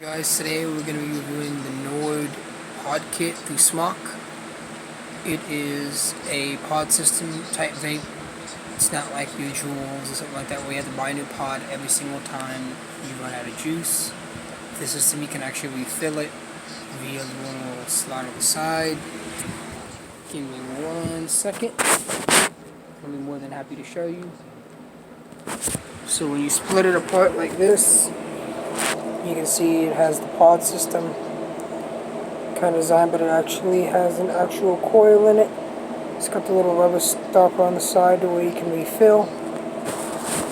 Guys, today we're going to be reviewing the Nord pod kit through Smok. It is a pod system type vape. It's not like usuals or something like that where you have to buy a new pod every single time you run out of juice. This system you can actually refill it via the little slot on the side. Give me 1 second. I'll be more than happy to show you. So when you split it apart like this, you can see it has the pod system kind of design, but it actually has an actual coil in it. It's got the little rubber stopper on the side the way you can refill.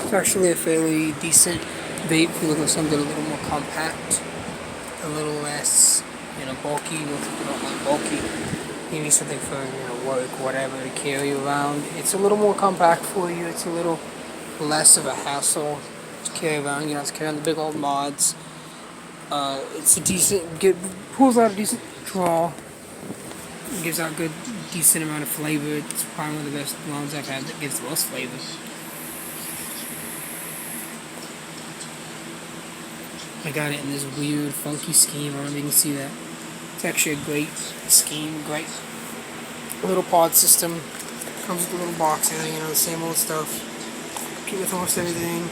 It's actually a fairly decent vape if you look at something a little more compact, a little less, bulky. Most people don't like bulky. You need something for, work, whatever, to carry around. It's a little more compact for you. It's a little less of a hassle to carry around. You don't have to carry on the big old mods. It's a pulls out a decent draw. It gives out a good, decent amount of flavor. It's probably one of the best ones I've had that gives the most flavor. I got it in this weird, funky scheme. I don't know if you can see that. It's actually a great scheme, great little pod system. Comes with a little box and the same old stuff. Keep with almost everything.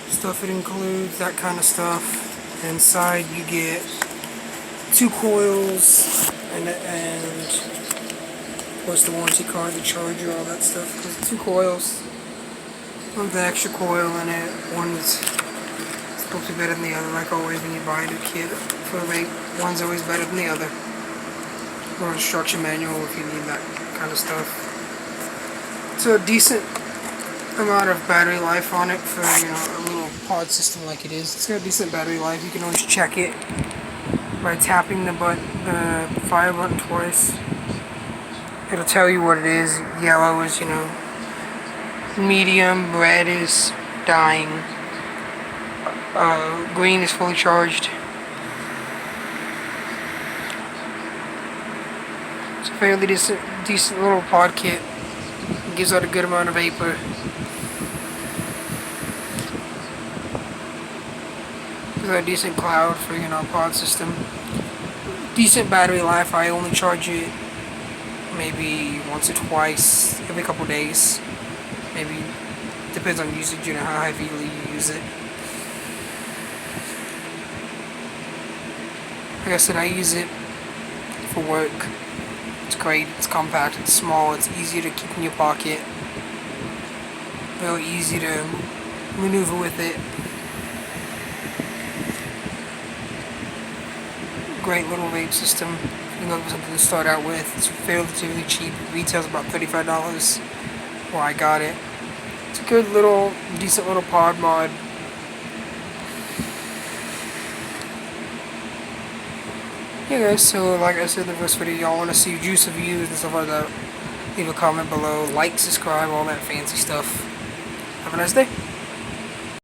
Stuff it includes, that kind of stuff. Inside you get 2 coils and of course the warranty card, the charger, all that stuff. Because 2 coils, with the extra coil in it. One's supposed to be better than the other, like always when you buy a new kit for a vape. One's always better than the other. Or instruction manual if you need that kind of stuff. It's a decent amount of battery life on it for a little pod system like it is. It's got a decent battery life. You can always check it by tapping the fire button twice. It'll tell you what it is. Yellow is medium, red is dying, green is fully charged. It's a fairly decent little pod kit. It gives out a good amount of vapor. A decent cloud for pod system. Decent battery life. I only charge it maybe once or twice every couple days. Maybe depends on usage, how heavily you use it. Like I said, I use it for work. It's great. It's compact. It's small. It's easy to keep in your pocket. Really easy to maneuver with it. Great little vape system. You can look for something to start out with. It's relatively cheap. It retails about $35 where I got it. It's a good little, decent little pod mod. Yeah guys, so like I said in the first video, y'all want to see juice reviews and stuff like that, leave a comment below, like, subscribe, all that fancy stuff. Have a nice day.